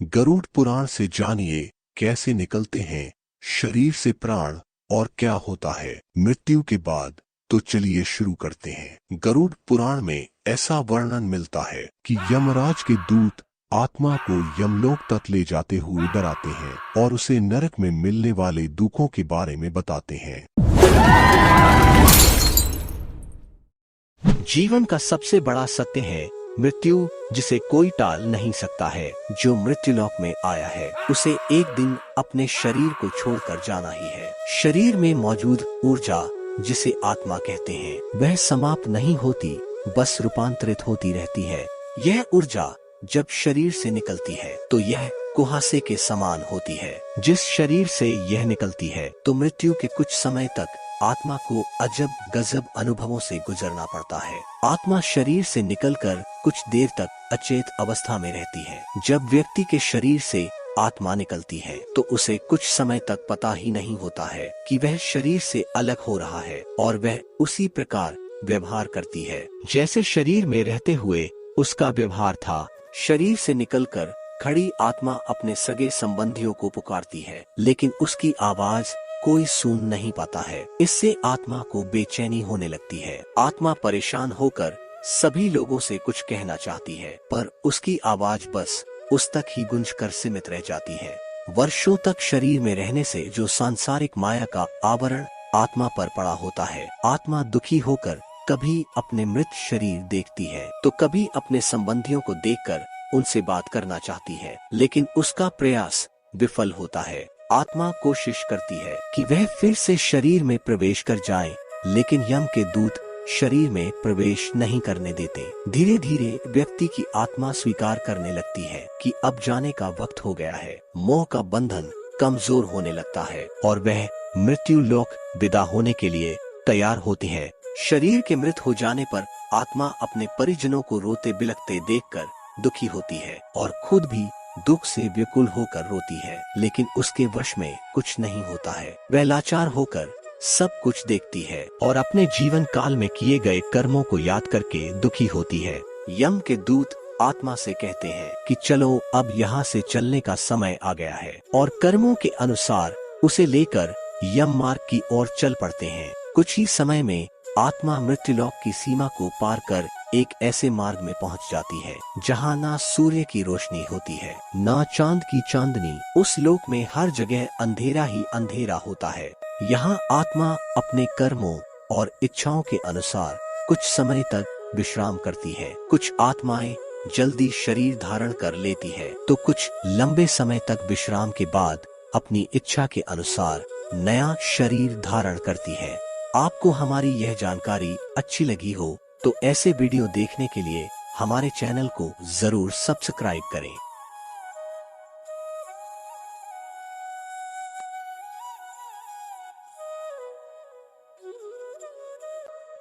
गरुड़ पुराण से जानिए कैसे निकलते हैं शरीर से प्राण और क्या होता है मृत्यु के बाद। तो चलिए शुरू करते हैं। गरुड़ पुराण में ऐसा वर्णन मिलता है कि यमराज के दूत आत्मा को यमलोक तक ले जाते हुए डराते हैं और उसे नरक में मिलने वाले दुखों के बारे में बताते हैं। जीवन का सबसे बड़ा सत्य है मृत्यु, जिसे कोई टाल नहीं सकता है। जो मृत्युलोक में आया है उसे एक दिन अपने शरीर को छोड़कर जाना ही है। शरीर में मौजूद ऊर्जा, जिसे आत्मा कहते हैं, वह समाप्त नहीं होती, बस रूपांतरित होती रहती है। यह ऊर्जा जब शरीर से निकलती है तो यह कुहासे के समान होती है। जिस शरीर से यह निकलती है तो मृत्यु के कुछ समय तक आत्मा को अजब गजब अनुभवों से गुजरना पड़ता है। आत्मा शरीर से निकलकर कुछ देर तक अचेत अवस्था में रहती है। जब व्यक्ति के शरीर से आत्मा निकलती है तो उसे कुछ समय तक पता ही नहीं होता है कि वह शरीर से अलग हो रहा है और वह उसी प्रकार व्यवहार करती है जैसे शरीर में रहते हुए उसका व्यवहार था। शरीर से निकलकर खड़ी आत्मा अपने सगे संबंधियों को पुकारती है, लेकिन उसकी आवाज कोई सुन नहीं पाता है। इससे आत्मा को बेचैनी होने लगती है। आत्मा परेशान होकर सभी लोगों से कुछ कहना चाहती है, पर उसकी आवाज बस उस तक ही गूंज कर सीमित रह जाती है। वर्षों तक शरीर में रहने से जो सांसारिक माया का आवरण आत्मा पर पड़ा होता है, आत्मा दुखी होकर कभी अपने मृत शरीर देखती है तो कभी अपने संबंधियों को देखकर उनसे बात करना चाहती है, लेकिन उसका प्रयास विफल होता है। आत्मा कोशिश करती है कि वह फिर से शरीर में प्रवेश कर जाए, लेकिन यम के दूत शरीर में प्रवेश नहीं करने देते। धीरे धीरे व्यक्ति की आत्मा स्वीकार करने लगती है कि अब जाने का वक्त हो गया है। मोह का बंधन कमजोर होने लगता है और वह मृत्यु लोक विदा होने के लिए तैयार होती है। शरीर के मृत हो जाने पर आत्मा अपने परिजनों को रोते बिलखते देखकर दुखी होती है और खुद भी दुख से व्याकुल होकर रोती है, लेकिन उसके वश में कुछ नहीं होता है। वह लाचार होकर सब कुछ देखती है और अपने जीवन काल में किए गए कर्मों को याद करके दुखी होती है। यम के दूत आत्मा से कहते हैं कि चलो अब यहाँ से चलने का समय आ गया है, और कर्मों के अनुसार उसे लेकर यम मार्ग की ओर चल पड़ते हैं। कुछ ही समय में आत्मा मृत्युलोक की सीमा को पार कर एक ऐसे मार्ग में पहुंच जाती है जहां ना सूर्य की रोशनी होती है, ना चांद की चांदनी। उस लोक में हर जगह अंधेरा ही अंधेरा होता है। यहाँ आत्मा अपने कर्मों और इच्छाओं के अनुसार कुछ समय तक विश्राम करती है। कुछ आत्माएं जल्दी शरीर धारण कर लेती है तो कुछ लंबे समय तक विश्राम के बाद अपनी इच्छा के अनुसार नया शरीर धारण करती है। आपको हमारी यह जानकारी अच्छी लगी हो तो ऐसे वीडियो देखने के लिए हमारे चैनल को जरूर सब्सक्राइब करें।